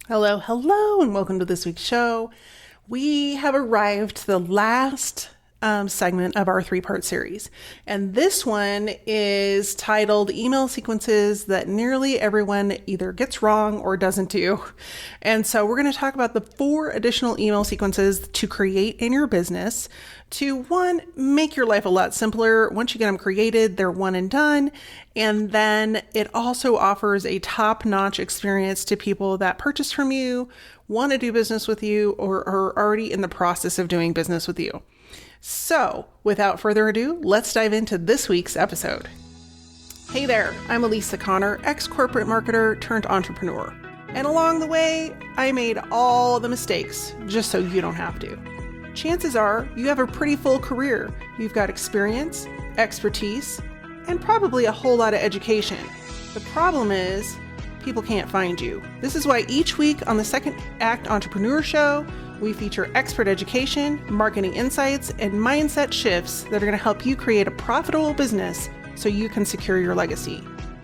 Hello, hello, and welcome to this week's show. We have arrived to the last segment of our three-part series, and this one is titled Email Sequences That Nearly Everyone Either Gets Wrong or Doesn't Do. And so we're going to talk about the 4 additional email sequences to create in your business to, one, make your life a lot simpler. Once you get them created, they're one and done. And then it also offers a top-notch experience to people that purchase from you, want to do business with you, or are already in the process of doing business with you. So, without further ado, let's dive into this week's episode. Hey there, I'm Elisa Connor, ex-corporate marketer turned entrepreneur. And along the way, I made all the mistakes just so you don't have to. Chances are you have a pretty full career. You've got experience, expertise, and probably a whole lot of education. The problem is, people can't find you. This is why each week on the Second Act Entrepreneur Show, we feature expert education, marketing insights, and mindset shifts that are going to help you create a profitable business so you can secure your legacy,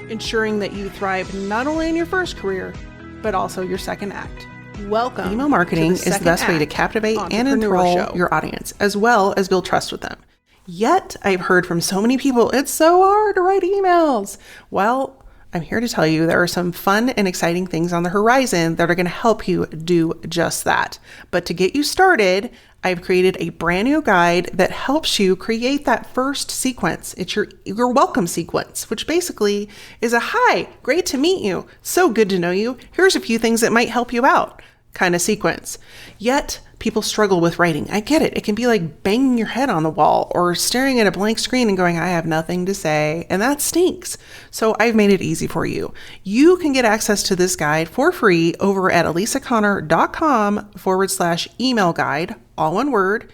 ensuring that you thrive not only in your first career, but also your second act. Welcome. Email marketing is the best way to captivate and enthrall your audience, as well as build trust with them. Yet, I've heard from so many people, it's so hard to write emails. Well, I'm here to tell you there are some fun and exciting things on the horizon that are going to help you do just that. But to get you started, I've created a brand new guide that helps you create that first sequence. It's your welcome sequence, which basically is a hi, great to meet you, so good to know you, here's a few things that might help you out kind of sequence. Yet people struggle with writing. I get it. It can be like banging your head on the wall or staring at a blank screen and going, I have nothing to say. And that stinks. So I've made it easy for you. You can get access to this guide for free over at elisaconnor.com/email guide, all one word.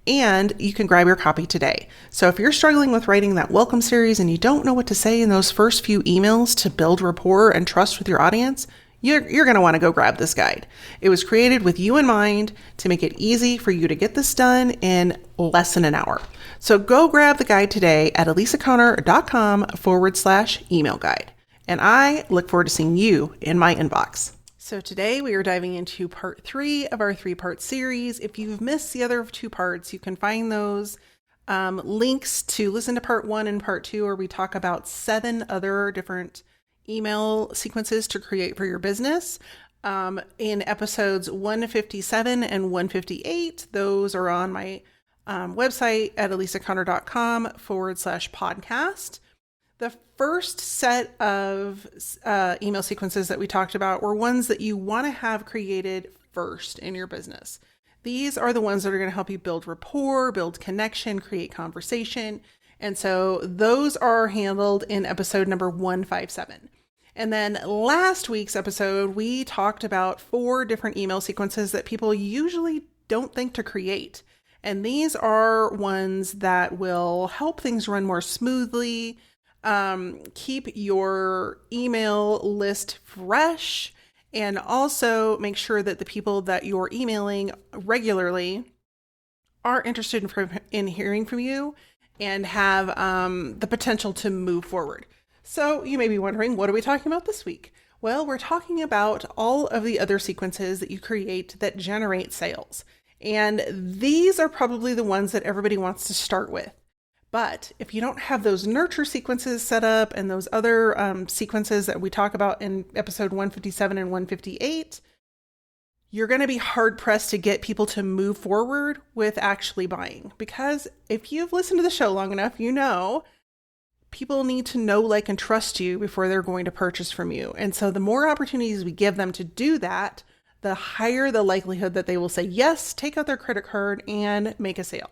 And you can grab your copy today. So if you're struggling with writing that welcome series and you don't know what to say in those first few emails to build rapport and trust with your audience, you're going to want to go grab this guide. It was created with you in mind to make it easy for you to get this done in less than an hour. So go grab the guide today at elisaconnor.com/email guide. And I look forward to seeing you in my inbox. So today we are diving into part 3 of our 3-part series. If you've missed the other 2 parts, you can find those links to listen to part 1 and part 2, where we talk about 7 other different email sequences to create for your business. In episodes 157 and 158, those are on my website at elisaconnor.com/podcast. The first set of email sequences that we talked about were ones that you want to have created first in your business. These are the ones that are going to help you build rapport, build connection, create conversation. And so those are handled in episode number 157. And then last week's episode, we talked about 4 different email sequences that people usually don't think to create. And these are ones that will help things run more smoothly, keep your email list fresh, and also make sure that the people that you're emailing regularly are interested in hearing from you and have the potential to move forward. So you may be wondering, what are we talking about this week? Well, we're talking about all of the other sequences that you create that generate sales. And these are probably the ones that everybody wants to start with. But if you don't have those nurture sequences set up and those other sequences that we talk about in episode 157 and 158, you're going to be hard pressed to get people to move forward with actually buying. Because if you've listened to the show long enough, you know people need to know, like, and trust you before they're going to purchase from you. And so the more opportunities we give them to do that, the higher the likelihood that they will say yes, take out their credit card, and make a sale.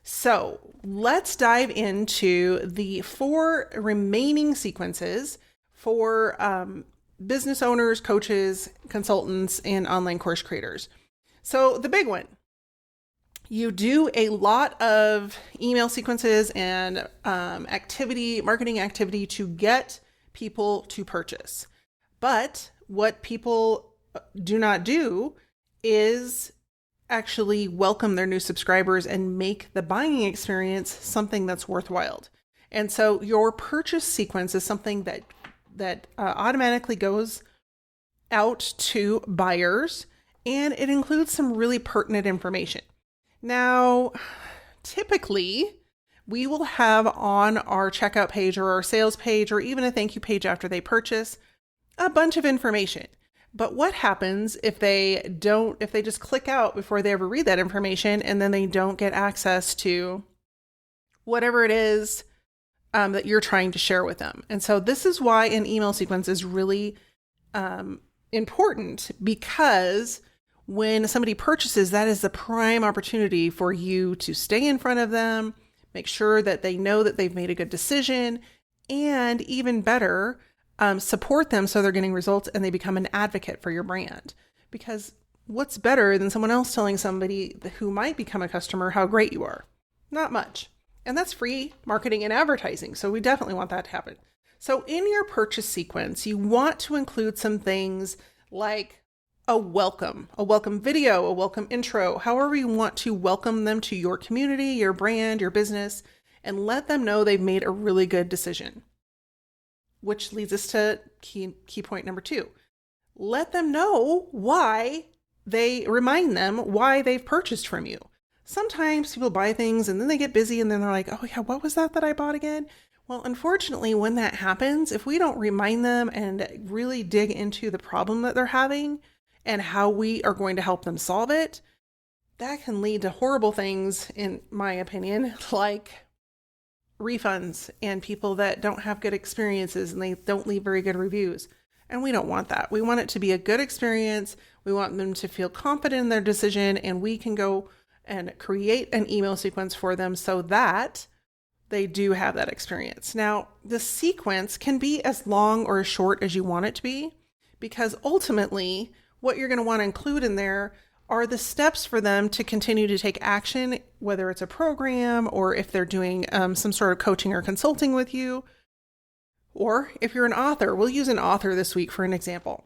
So let's dive into the 4 remaining sequences for business owners, coaches, consultants, and online course creators. So the big one, you do a lot of email sequences and marketing activity to get people to purchase. But what people do not do is actually welcome their new subscribers and make the buying experience something that's worthwhile. And so your purchase sequence is something that automatically goes out to buyers, and it includes some really pertinent information. Now, typically, we will have on our checkout page or our sales page or even a thank you page after they purchase a bunch of information. But what happens if they just click out before they ever read that information and then they don't get access to whatever it is that you're trying to share with them? And so this is why an email sequence is really important, because when somebody purchases, that is the prime opportunity for you to stay in front of them, make sure that they know that they've made a good decision, and even better, support them so they're getting results and they become an advocate for your brand. Because what's better than someone else telling somebody who might become a customer how great you are? Not much. And that's free marketing and advertising. So we definitely want that to happen. So in your purchase sequence, you want to include some things like a welcome video, a welcome intro, however you want to welcome them to your community, your brand, your business, and let them know they've made a really good decision. Which leads us to key point number 2. Let them know remind them why they've purchased from you. Sometimes people buy things and then they get busy and then they're like, oh yeah, what was that I bought again? Well, unfortunately, when that happens, if we don't remind them and really dig into the problem that they're having and how we are going to help them solve it, that can lead to horrible things, in my opinion, like refunds and people that don't have good experiences and they don't leave very good reviews. And we don't want that. We want it to be a good experience. We want them to feel confident in their decision, and we can go and create an email sequence for them so that they do have that experience. Now, the sequence can be as long or as short as you want it to be, because ultimately what you're going to want to include in there are the steps for them to continue to take action, whether it's a program or if they're doing some sort of coaching or consulting with you, or if you're an author. We'll use an author this week for an example.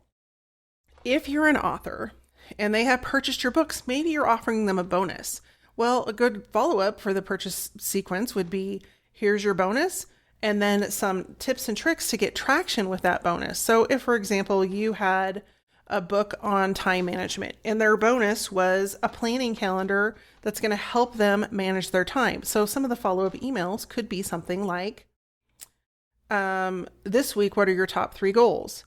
If you're an author and they have purchased your books, maybe you're offering them a bonus. Well, a good follow-up for the purchase sequence would be, here's your bonus, and then some tips and tricks to get traction with that bonus. So if, for example, you had a book on time management and their bonus was a planning calendar that's going to help them manage their time. So some of the follow-up emails could be something like, this week, what are your top 3 goals?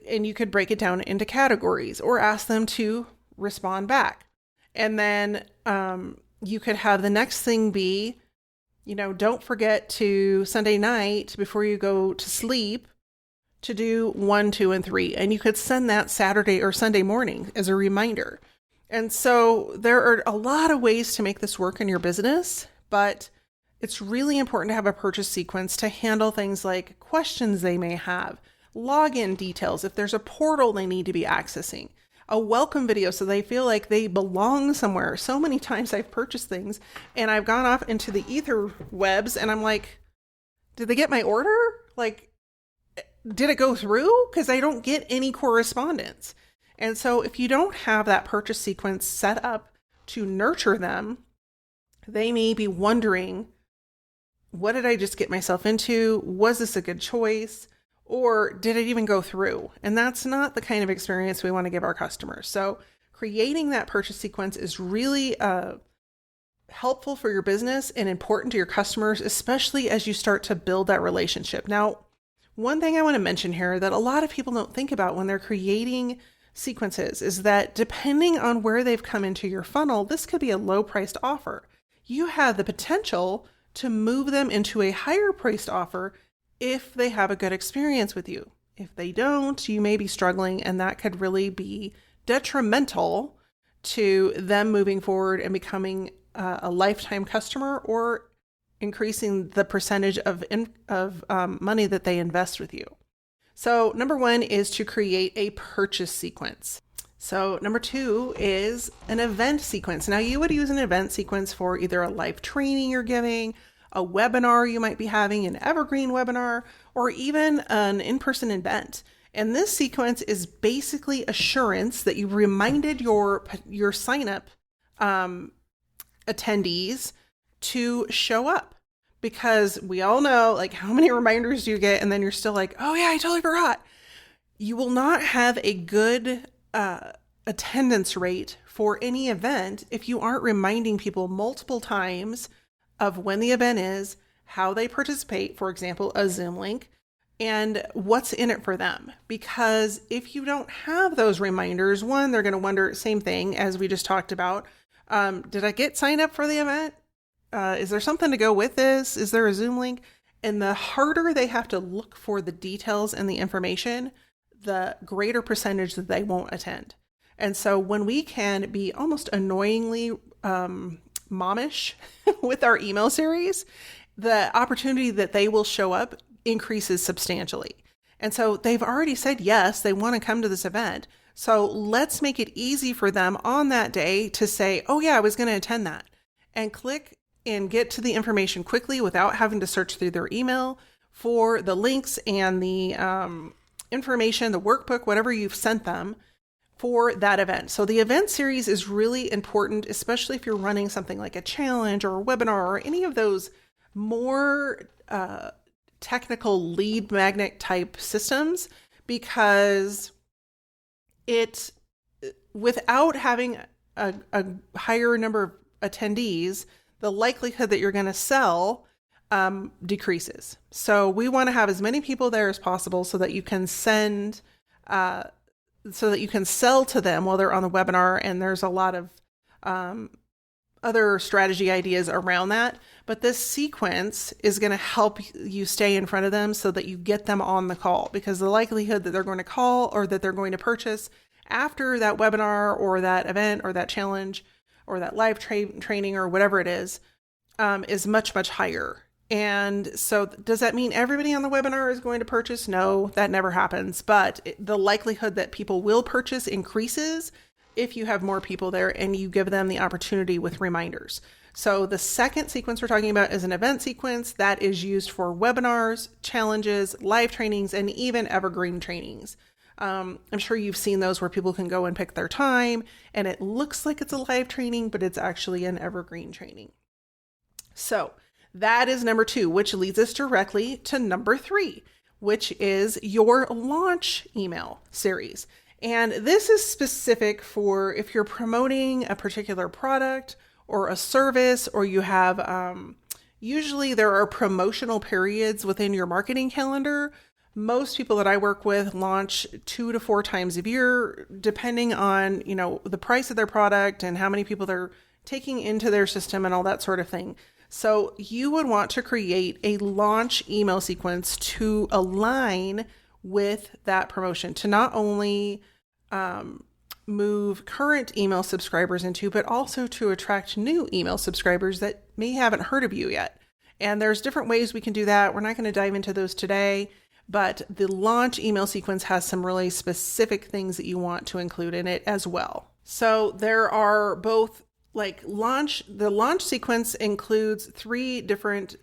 And you could break it down into categories or ask them to respond back. And then you could have the next thing be, don't forget to Sunday night before you go to sleep to do 1, 2, and 3. And you could send that Saturday or Sunday morning as a reminder. And so there are a lot of ways to make this work in your business, but it's really important to have a purchase sequence to handle things like questions they may have, login details, if there's a portal they need to be accessing, a welcome video so they feel like they belong somewhere. So many times I've purchased things and I've gone off into the ether webs and I'm like, did they get my order? Like, did it go through? Because I don't get any correspondence. And so if you don't have that purchase sequence set up to nurture them, they may be wondering, what did I just get myself into? Was this a good choice? Or did it even go through? And that's not the kind of experience we want to give our customers. So creating that purchase sequence is really helpful for your business and important to your customers, especially as you start to build that relationship. Now, one thing I want to mention here that a lot of people don't think about when they're creating sequences is that depending on where they've come into your funnel, this could be a low priced offer. You have the potential to move them into a higher priced offer if they have a good experience with you. If they don't, you may be struggling, and that could really be detrimental to them moving forward and becoming a lifetime customer or increasing the percentage of money that they invest with you. So number 1 is to create a purchase sequence. So number 2 is an event sequence. Now you would use an event sequence for either a live training you're giving, a webinar you might be having, an evergreen webinar, or even an in-person event. And this sequence is basically assurance that you reminded your sign-up attendees to show up. Because we all know, like, how many reminders do you get? And then you're still like, oh yeah, I totally forgot. You will not have a good attendance rate for any event if you aren't reminding people multiple times of when the event is, how they participate, for example, a Zoom link, and what's in it for them. Because if you don't have those reminders, one, they're going to wonder, same thing as we just talked about, did I get signed up for the event? Is there something to go with this? Is there a Zoom link? And the harder they have to look for the details and the information, the greater percentage that they won't attend. And so when we can be almost annoyingly momish with our email series, the opportunity that they will show up increases substantially. And so they've already said yes, they want to come to this event. So let's make it easy for them on that day to say, oh yeah, I was going to attend that, and click and get to the information quickly without having to search through their email for the links and the information, the workbook, whatever you've sent them for that event. So the event series is really important, especially if you're running something like a challenge or a webinar or any of those more technical lead magnet type systems, because it, without having a higher number of attendees, the likelihood that you're going to sell decreases. So we want to have as many people there as possible so that you can send, so that you can sell to them while they're on the webinar. And there's a lot of other strategy ideas around that. But this sequence is going to help you stay in front of them so that you get them on the call, because the likelihood that they're going to call or that they're going to purchase after that webinar or that event or that challenge or that live training or whatever it is much, much higher. And so does that mean everybody on the webinar is going to purchase? No, that never happens. But the likelihood that people will purchase increases if you have more people there and you give them the opportunity with reminders. So the second sequence we're talking about is an event sequence that is used for webinars, challenges, live trainings, and even evergreen trainings. I'm sure you've seen those where people can go and pick their time and it looks like it's a live training, but it's actually an evergreen training. So that is number 2, which leads us directly to number 3, which is your launch email series. And this is specific for if you're promoting a particular product or a service, or you have, usually there are promotional periods within your marketing calendar. Most people that I work with launch 2 to 4 times a year, depending on, the price of their product and how many people they're taking into their system and all that sort of thing. So you would want to create a launch email sequence to align with that promotion, to not only move current email subscribers into, but also to attract new email subscribers that may haven't heard of you yet. And there's different ways we can do that. We're not going to dive into those today, but the launch email sequence has some really specific things that you want to include in it as well. So there are both the launch sequence includes 3 different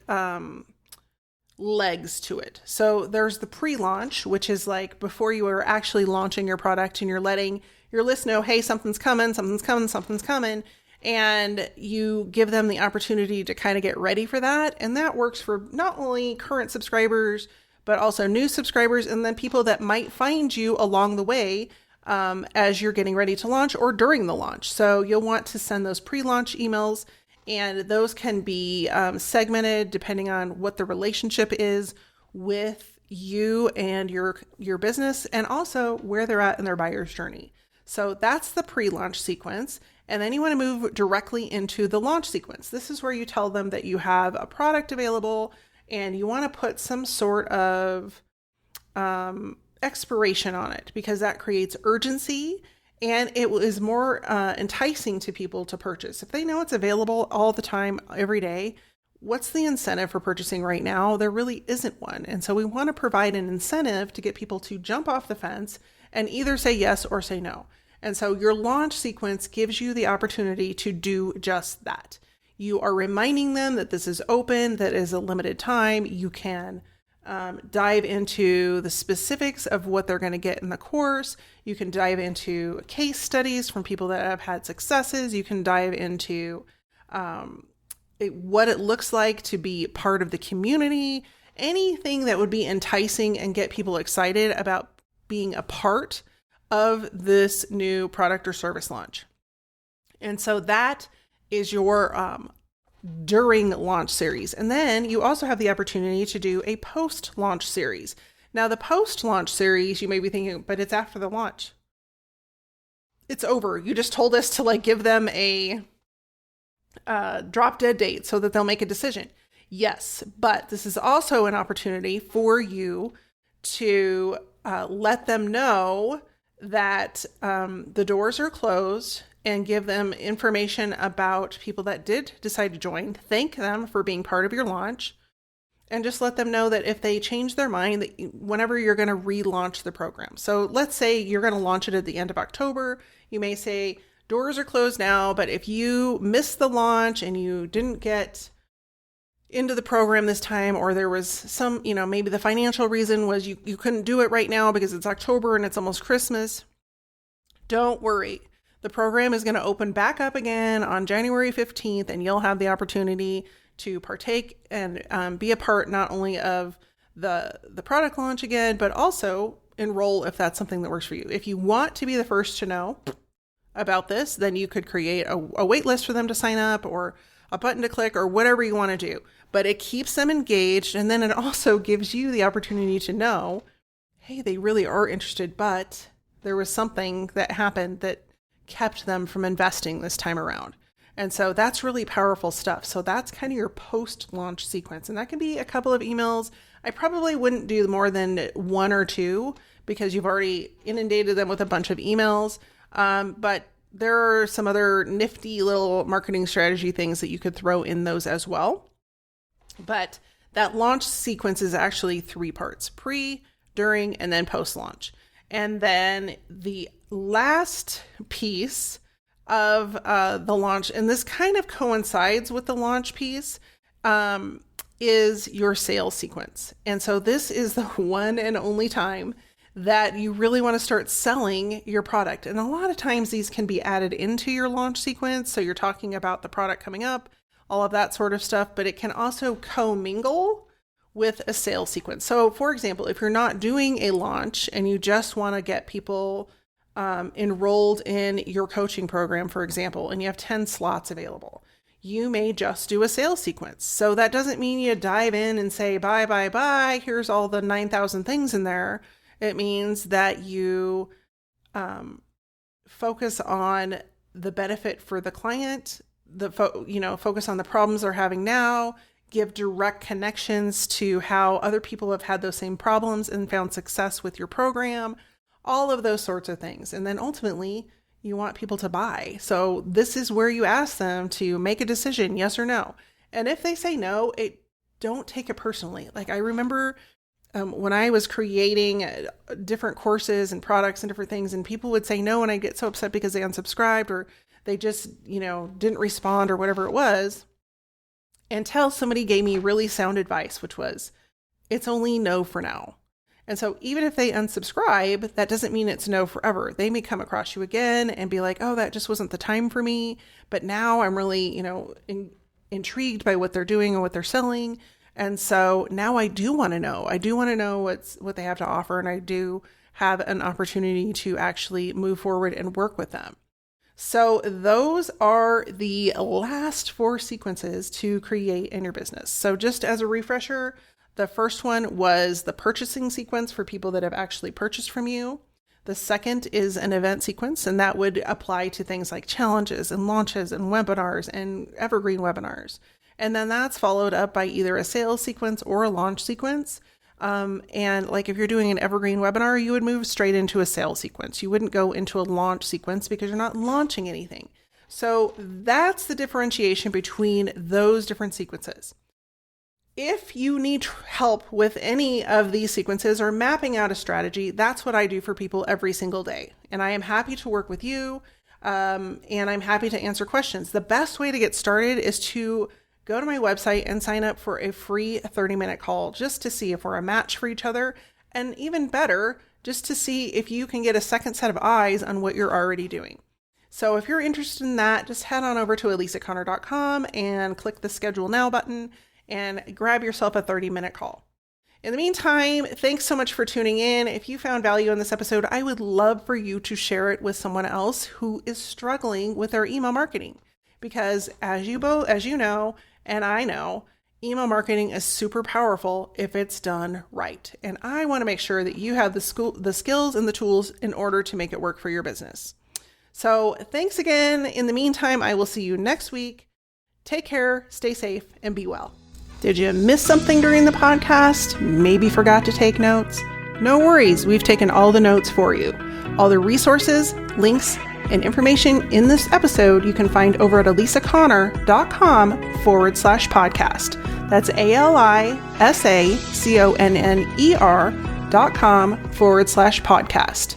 legs to it. So there's the pre-launch, which is like before you are actually launching your product and you're letting your list know, hey, something's coming. And you give them the opportunity to kind of get ready for that. And that works for not only current subscribers, but also new subscribers, and then people that might find you along the way as you're getting ready to launch or during the launch. So you'll want to send those pre-launch emails, and those can be segmented depending on what the relationship is with you and your business, and also where they're at in their buyer's journey. So that's the pre-launch sequence. And then you want to move directly into the launch sequence. This is where you tell them that you have a product available and you want to put some sort of expiration on it, because that creates urgency and it is more enticing to people to purchase. If they know it's available all the time, every day, what's the incentive for purchasing right now? There really isn't one. And so we want to provide an incentive to get people to jump off the fence and either say yes or say no. And so your launch sequence gives you the opportunity to do just that. You are reminding them that this is open, that is a limited time. You can dive into the specifics of what they're going to get in the course. You can dive into case studies from people that have had successes. You can dive into what it looks like to be part of the community, anything that would be enticing and get people excited about being a part of this new product or service launch. And so that is your during launch series. And then you also have the opportunity to do a post-launch series. Now, the post-launch series, you may be thinking, but it's after the launch. It's over. You just told us to like give them a drop dead date so that they'll make a decision. Yes, but this is also an opportunity for you to let them know that the doors are closed and give them information about people that did decide to join. Thank them for being part of your launch, and just let them know that if they change their mind, that whenever you're going to relaunch the program. So let's say you're going to launch it at the end of October. You may say, doors are closed now, but if you missed the launch and you didn't get into the program this time, or there was some, maybe the financial reason was you couldn't do it right now because it's October and it's almost Christmas, don't worry. The program is going to open back up again on January 15th, and you'll have the opportunity to partake and be a part not only of the product launch again, but also enroll if that's something that works for you. If you want to be the first to know about this, then you could create a wait list for them to sign up, or a button to click, or whatever you want to do. But it keeps them engaged, and then it also gives you the opportunity to know, hey, they really are interested, but there was something that happened that kept them from investing this time around. And so that's really powerful stuff. So that's kind of your post-launch sequence. And that can be a couple of emails. I probably wouldn't do more than 1 or 2 because you've already inundated them with a bunch of emails. But there are some other nifty little marketing strategy things that you could throw in those as well. But that launch sequence is actually 3 parts: pre, during, and then post-launch. And then the last piece of the launch, and this kind of coincides with the launch piece, is your sales sequence. And so this is the one and only time that you really want to start selling your product. And a lot of times these can be added into your launch sequence. So you're talking about the product coming up, all of that sort of stuff, but it can also commingle with a sales sequence. So for example, if you're not doing a launch and you just want to get people enrolled in your coaching program, for example, and you have 10 slots available, you may just do a sales sequence. So that doesn't mean you dive in and say, bye, here's all the 9,000 things in there. It means that you focus on the benefit for the client, focus on the problems they're having now, give direct connections to how other people have had those same problems and found success with your program, all of those sorts of things. And then ultimately, you want people to buy. So this is where you ask them to make a decision, yes or no. And if they say no, don't take it personally. Like I remember when I was creating different courses and products and different things, and people would say no, and I'd get so upset because they unsubscribed or they just, didn't respond or whatever it was, until somebody gave me really sound advice, which was, it's only no for now. And so even if they unsubscribe, that doesn't mean it's no forever. They may come across you again and be like, oh, that just wasn't the time for me. But now I'm really, intrigued by what they're doing and what they're selling. And so now I do want to know. I do want to know what they have to offer. And I do have an opportunity to actually move forward and work with them. So those are the last 4 sequences to create in your business. So just as a refresher, the first one was the purchasing sequence for people that have actually purchased from you. The second is an event sequence, and that would apply to things like challenges and launches and webinars and evergreen webinars. And then that's followed up by either a sales sequence or a launch sequence. And like if you're doing an evergreen webinar, you would move straight into a sales sequence. You wouldn't go into a launch sequence because you're not launching anything. So that's the differentiation between those different sequences. If you need help with any of these sequences or mapping out a strategy, that's what I do for people every single day. And I am happy to work with you. And I'm happy to answer questions. The best way to get started is to go to my website and sign up for a free 30-minute call just to see if we're a match for each other. And even better, just to see if you can get a second set of eyes on what you're already doing. So if you're interested in that, just head on over to elisaconnor.com and click the schedule now button and grab yourself a 30-minute call. In the meantime, thanks so much for tuning in. If you found value in this episode, I would love for you to share it with someone else who is struggling with their email marketing. Because as you know, and I know, email marketing is super powerful if it's done right. And I want to make sure that you have the skills and the tools in order to make it work for your business. So thanks again. In the meantime, I will see you next week. Take care, stay safe, and be well. Did you miss something during the podcast? Maybe forgot to take notes? No worries, we've taken all the notes for you. All the resources, links, and information in this episode you can find over at alisaconnor.com/podcast. That's ALISACONNER.com/podcast.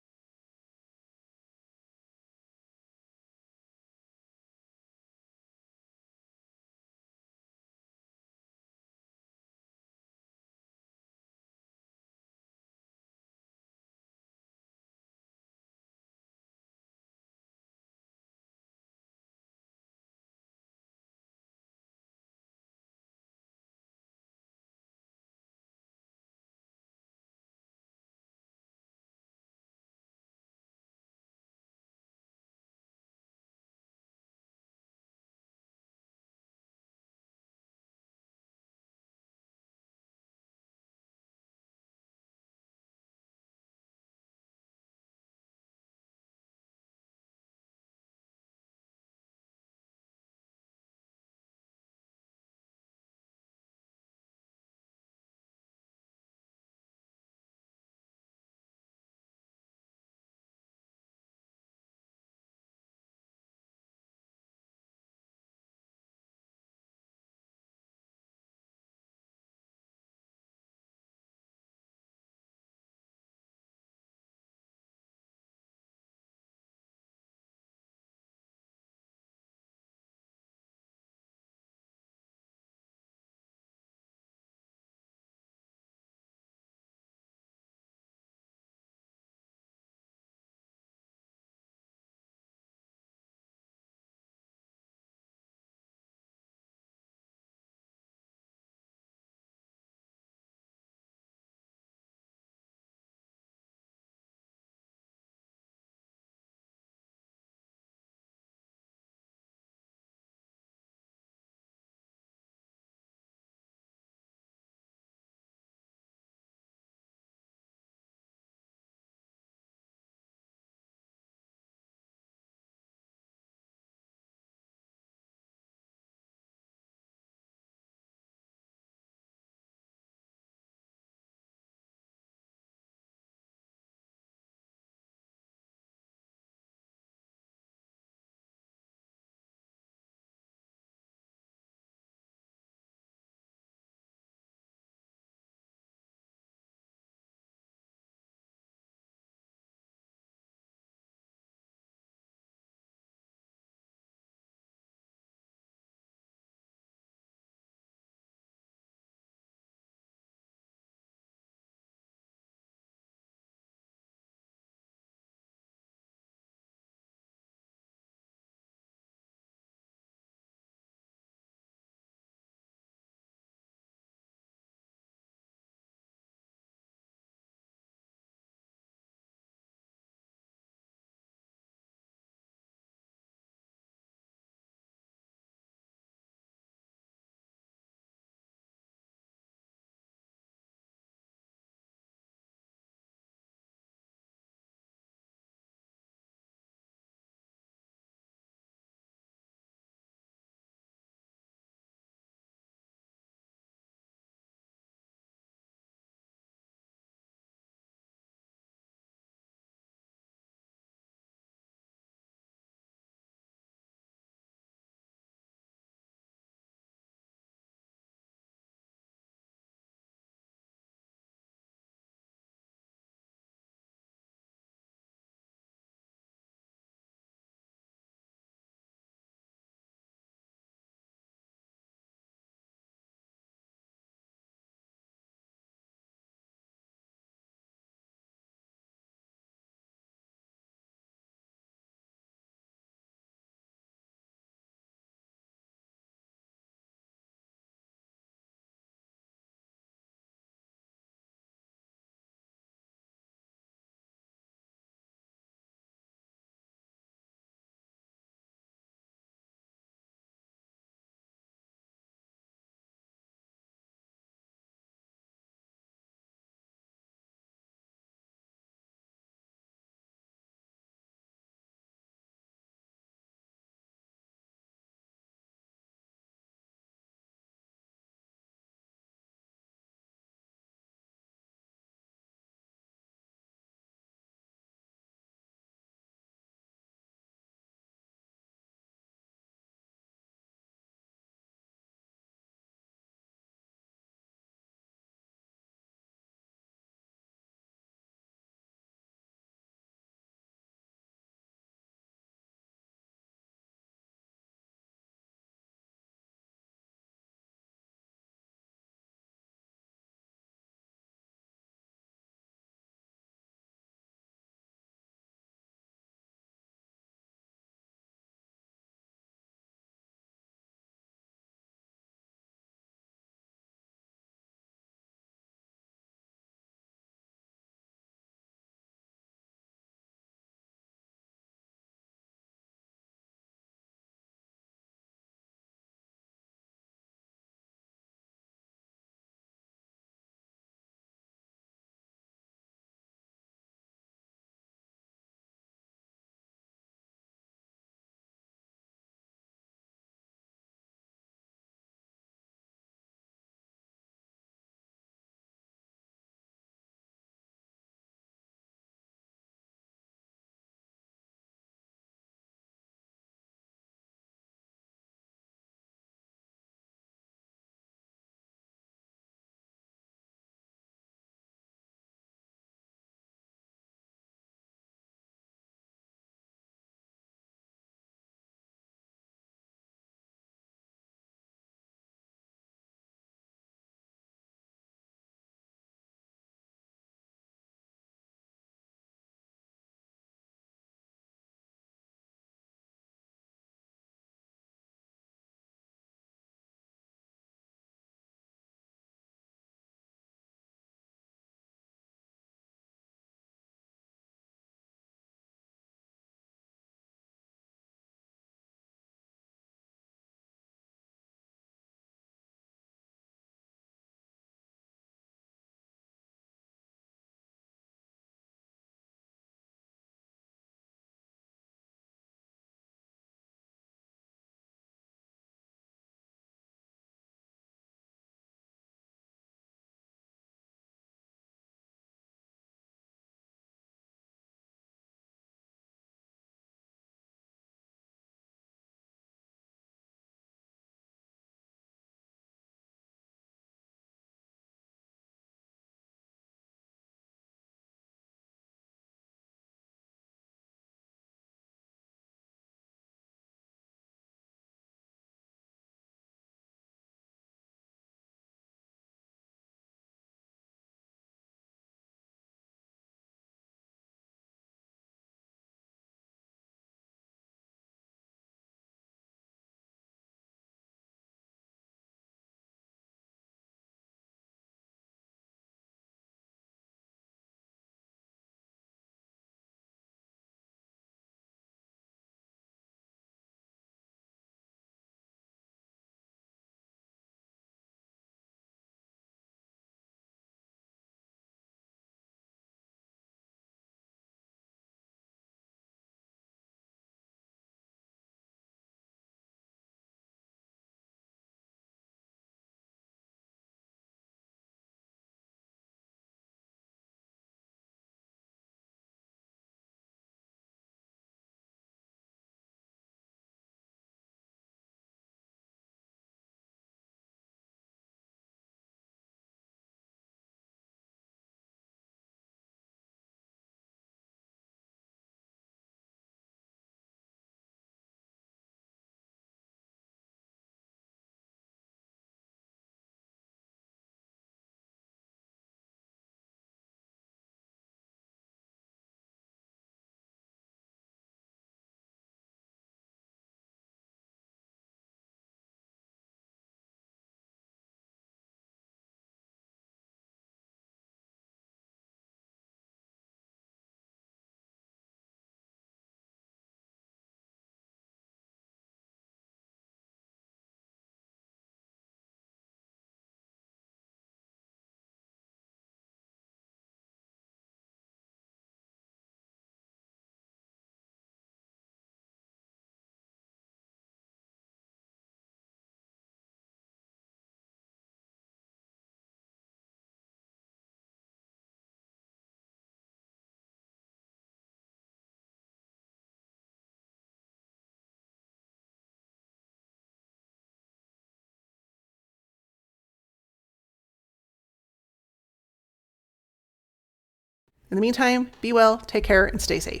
In the meantime, be well, take care, and stay safe.